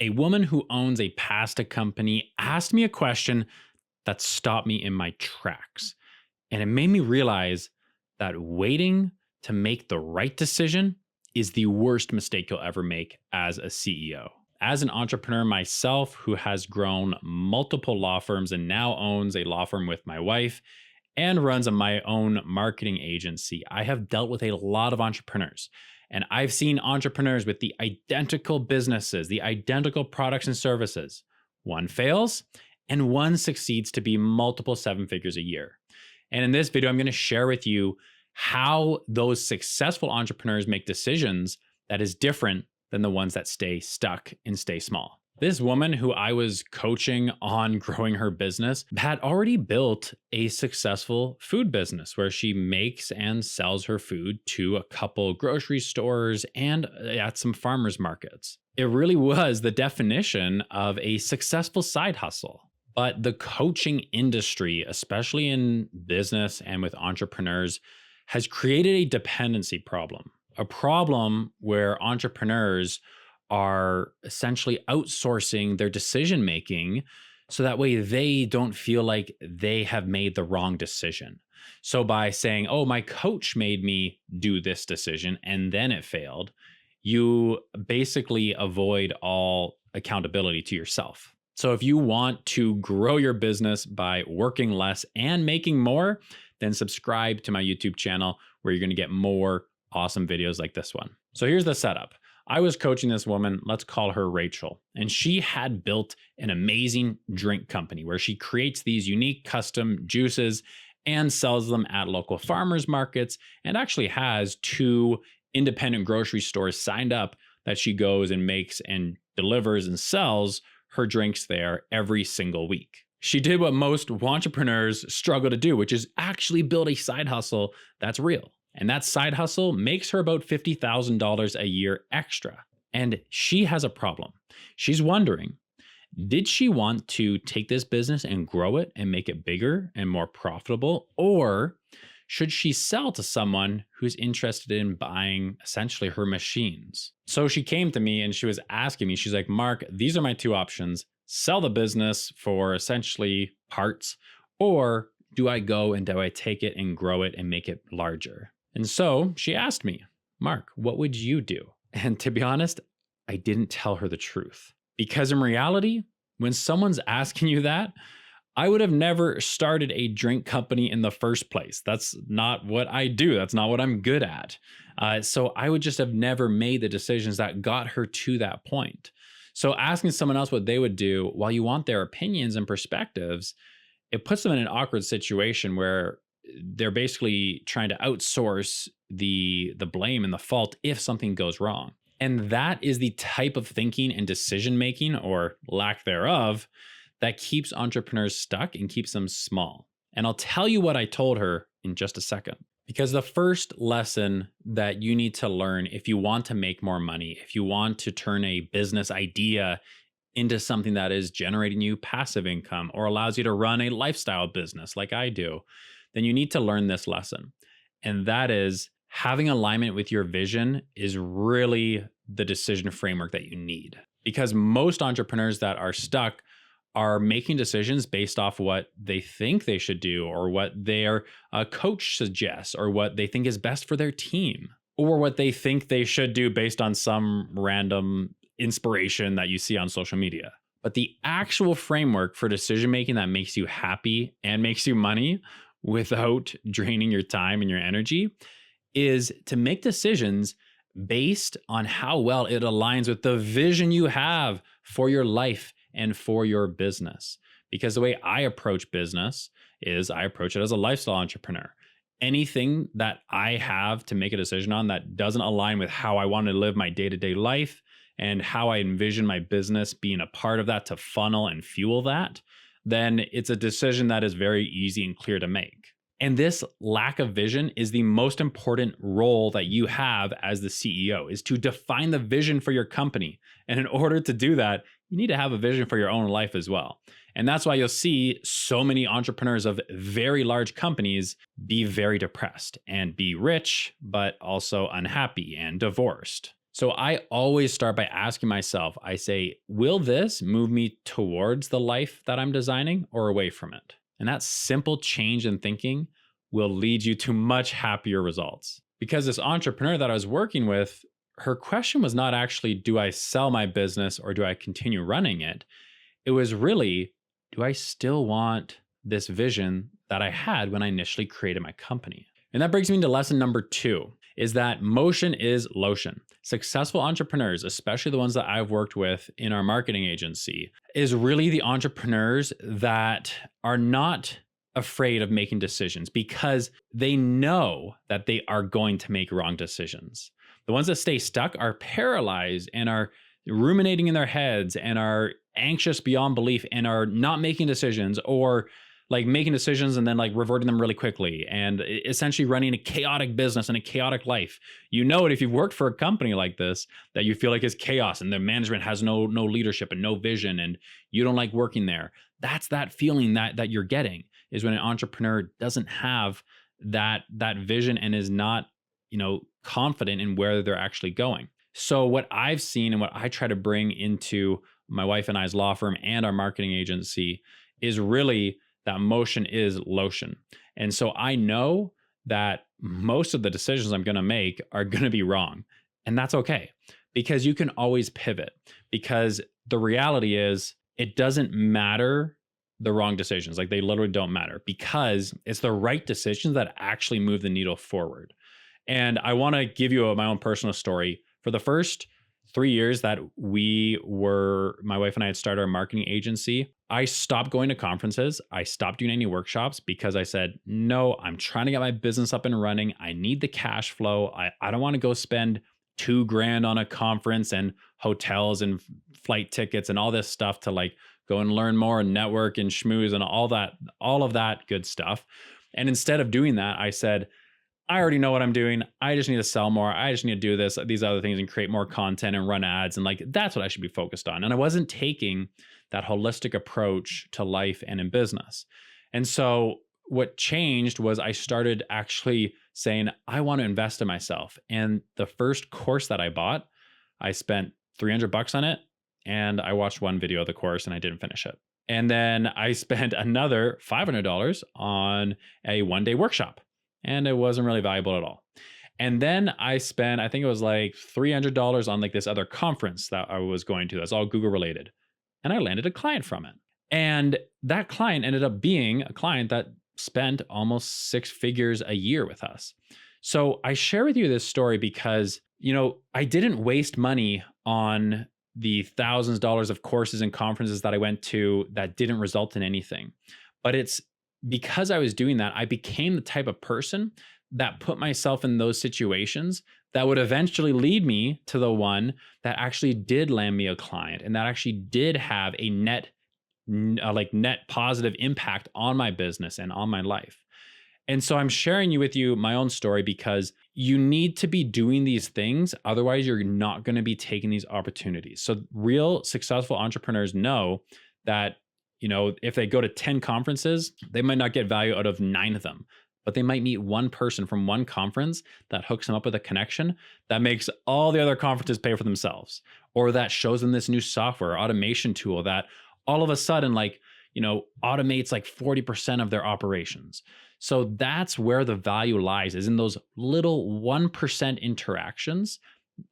a woman who owns a pasta company asked me a question that stopped me in my tracks. And it made me realize that waiting to make the right decision is the worst mistake you'll ever make as a CEO. As an entrepreneur myself who has grown multiple law firms and now owns a law firm with my wife and runs my own marketing agency, I have dealt with a lot of entrepreneurs. And I've seen entrepreneurs with the identical businesses, the identical products and services. One fails and one succeeds to be multiple seven figures a year. And in this video, I'm going to share with you how those successful entrepreneurs make decisions that is different than the ones that stay stuck and stay small. This woman who I was coaching on growing her business had already built a successful food business where she makes and sells her food to a couple grocery stores and at some farmers markets. It really was the definition of a successful side hustle. But the coaching industry, especially in business and with entrepreneurs, has created a dependency problem, a problem where entrepreneurs are essentially outsourcing their decision making so that way they don't feel like they have made the wrong decision. So by saying, oh, my coach made me do this decision and then it failed, you basically avoid all accountability to yourself. So if you want to grow your business by working less and making more, then subscribe to my YouTube channel where you're going to get more awesome videos like this one. So here's the setup. I was coaching this woman, let's call her Rachel, and she had built an amazing drink company where she creates these unique custom juices and sells them at local farmers markets and actually has 2 independent grocery stores signed up that she goes and makes and delivers and sells her drinks there every single week. She did what most entrepreneurs struggle to do, which is actually build a side hustle that's real. And that side hustle makes her about $50,000 a year extra. And she has a problem. She's wondering, did she want to take this business and grow it and make it bigger and more profitable? Or should she sell to someone who's interested in buying essentially her machines? So she came to me and she was asking me, she's like, Mark, these are my 2 options. Sell the business for essentially parts, or do I go and do I take it and grow it and make it larger? And so she asked me, Mark, what would you do? And to be honest, I didn't tell her the truth. Because in reality, when someone's asking you that, I would have never started a drink company in the first place. That's not what I do. That's not what I'm good at. So I would just have never made the decisions that got her to that point. So asking someone else what they would do while you want their opinions and perspectives, it puts them in an awkward situation where they're basically trying to outsource the blame and the fault if something goes wrong. And that is the type of thinking and decision making, or lack thereof, that keeps entrepreneurs stuck and keeps them small. And I'll tell you what I told her in just a second. Because the first lesson that you need to learn if you want to make more money, if you want to turn a business idea into something that is generating you passive income or allows you to run a lifestyle business like I do, then you need to learn this lesson. And that is, having alignment with your vision is really the decision framework that you need. Because most entrepreneurs that are stuck are making decisions based off what they think they should do, or what their coach suggests, or what they think is best for their team, or what they think they should do based on some random inspiration that you see on social media. But the actual framework for decision making that makes you happy and makes you money without draining your time and your energy is to make decisions based on how well it aligns with the vision you have for your life and for your business. Because the way I approach business is I approach it as a lifestyle entrepreneur. Anything that I have to make a decision on that doesn't align with how I want to live my day-to-day life and how I envision my business being a part of that to funnel and fuel that, then it's a decision that is very easy and clear to make. And this lack of vision is the most important role that you have as the CEO, is to define the vision for your company. And in order to do that, you need to have a vision for your own life as well. And that's why you'll see so many entrepreneurs of very large companies be very depressed and be rich, but also unhappy and divorced. So I always start by asking myself, I say, will this move me towards the life that I'm designing or away from it? And that simple change in thinking will lead you to much happier results. Because this entrepreneur that I was working with, her question was not actually, do I sell my business or do I continue running it? It was really, do I still want this vision that I had when I initially created my company? And that brings me to lesson number 2 is that motion is lotion. Successful entrepreneurs, especially the ones that I've worked with in our marketing agency, is really the entrepreneurs that are not afraid of making decisions because they know that they are going to make wrong decisions. The ones that stay stuck are paralyzed and are ruminating in their heads and are anxious beyond belief and are not making decisions, or like making decisions and then like reverting them really quickly and essentially running a chaotic business and a chaotic life. You know it if you've worked for a company like this that you feel like is chaos and the management has no leadership and no vision and you don't like working there. That's that feeling that you're getting is when an entrepreneur doesn't have that vision and is not, confident in where they're actually going. So what I've seen and what I try to bring into my wife and I's law firm and our marketing agency is really that motion is lotion. And so I know that most of the decisions I'm going to make are going to be wrong. And that's okay because you can always pivot, because the reality is it doesn't matter the wrong decisions. Like they literally don't matter because it's the right decisions that actually move the needle forward. And I want to give you my own personal story. For the first 3 years that my wife and I had started our marketing agency, I stopped going to conferences. I stopped doing any workshops because I said, no, I'm trying to get my business up and running. I need the cash flow. I don't want to go spend $2,000 on a conference and hotels and flight tickets and all this stuff to like go and learn more and network and schmooze and all of that good stuff. And instead of doing that, I said, I already know what I'm doing. I just need to sell more. I just need to do these other things and create more content and run ads. And like, that's what I should be focused on. And I wasn't taking that holistic approach to life and in business. And so what changed was I started actually saying, I want to invest in myself. And the first course that I bought, I spent $300 on it. And I watched one video of the course and I didn't finish it. And then I spent another $500 on a 1-day workshop. And it wasn't really valuable at all. And then I spent, I think it was like $300 on like this other conference that I was going to. That's all Google related. And I landed a client from it. And that client ended up being a client that spent almost 6 figures a year with us. So I share with you this story because, I didn't waste money on the thousands of dollars of courses and conferences that I went to that didn't result in anything. But it's because I was doing that, I became the type of person that put myself in those situations that would eventually lead me to the one that actually did land me a client and that actually did have a net positive impact on my business and on my life. And so I'm sharing with you my own story because you need to be doing these things. Otherwise, you're not going to be taking these opportunities. So real successful entrepreneurs know that if they go to 10 conferences, they might not get value out of 9 of them, but they might meet one person from one conference that hooks them up with a connection that makes all the other conferences pay for themselves, or that shows them this new software automation tool that all of a sudden automates like 40% of their operations. So that's where the value lies, is in those little 1% interactions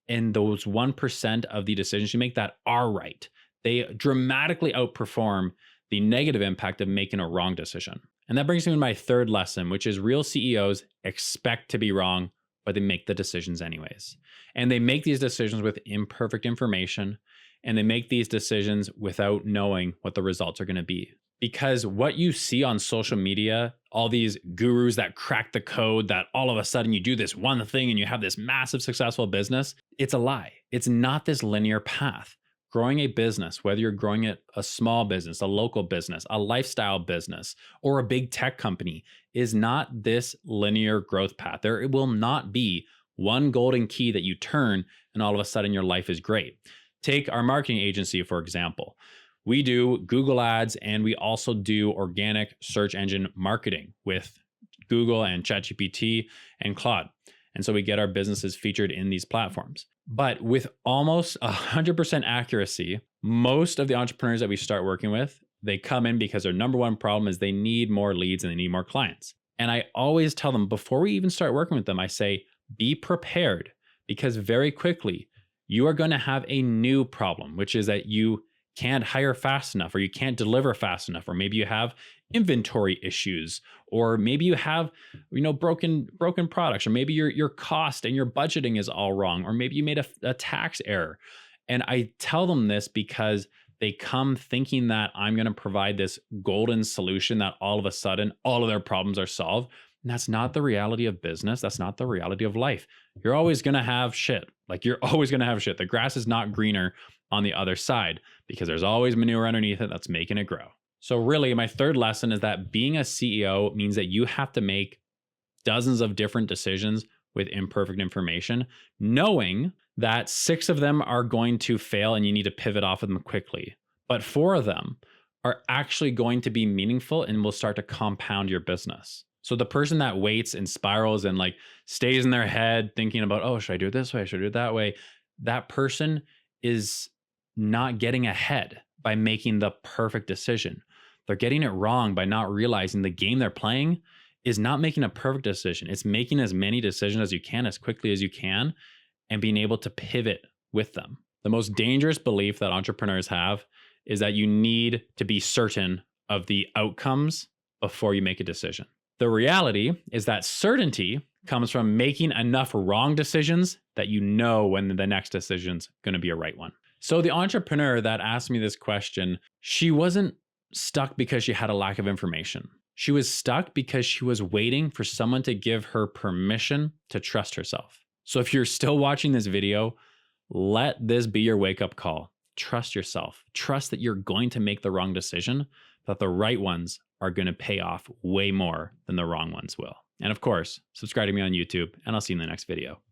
and those 1% of the decisions you make that are right. They dramatically outperform the negative impact of making a wrong decision. And that brings me to my third lesson, which is real CEOs expect to be wrong, but they make the decisions anyways. And they make these decisions with imperfect information, and they make these decisions without knowing what the results are going to be. Because what you see on social media, all these gurus that crack the code, that all of a sudden you do this one thing and you have this massive successful business, it's a lie. It's not this linear path. Growing a business, whether you're growing it a small business, a local business, a lifestyle business, or a big tech company, is not this linear growth path. There will not be one golden key that you turn and all of a sudden your life is great. Take our marketing agency, for example. We do Google ads and we also do organic search engine marketing with Google and ChatGPT and Claude. And so we get our businesses featured in these platforms. But with almost 100% accuracy, most of the entrepreneurs that we start working with, they come in because their number one problem is they need more leads and they need more clients. And I always tell them before we even start working with them, I say, be prepared, because very quickly you are going to have a new problem, which is that you can't hire fast enough, or you can't deliver fast enough, or maybe you have inventory issues, or maybe you have, broken products, or maybe your cost and your budgeting is all wrong, or maybe you made a tax error. And I tell them this because they come thinking that I'm going to provide this golden solution that all of a sudden all of their problems are solved. And that's not the reality of business. That's not the reality of life. You're always going to have shit. Like, you're always going to have shit. The grass is not greener on the other side, because there's always manure underneath it that's making it grow. So really, my third lesson is that being a CEO means that you have to make dozens of different decisions with imperfect information, knowing that 6 of them are going to fail and you need to pivot off of them quickly. But 4 of them are actually going to be meaningful and will start to compound your business. So the person that waits and spirals and like stays in their head thinking about, oh, should I do it this way? Should I do it that way? That person is not getting ahead by making the perfect decision. They're getting it wrong by not realizing the game they're playing is not making a perfect decision. It's making as many decisions as you can, as quickly as you can, and being able to pivot with them. The most dangerous belief that entrepreneurs have is that you need to be certain of the outcomes before you make a decision. The reality is that certainty comes from making enough wrong decisions that you know when the next decision's going to be a right one. So the entrepreneur that asked me this question, she wasn't stuck because she had a lack of information. She was stuck because she was waiting for someone to give her permission to trust herself. So if you're still watching this video, let this be your wake-up call. Trust yourself. Trust that you're going to make the wrong decision, that the right ones are going to pay off way more than the wrong ones will. And of course, subscribe to me on YouTube, and I'll see you in the next video.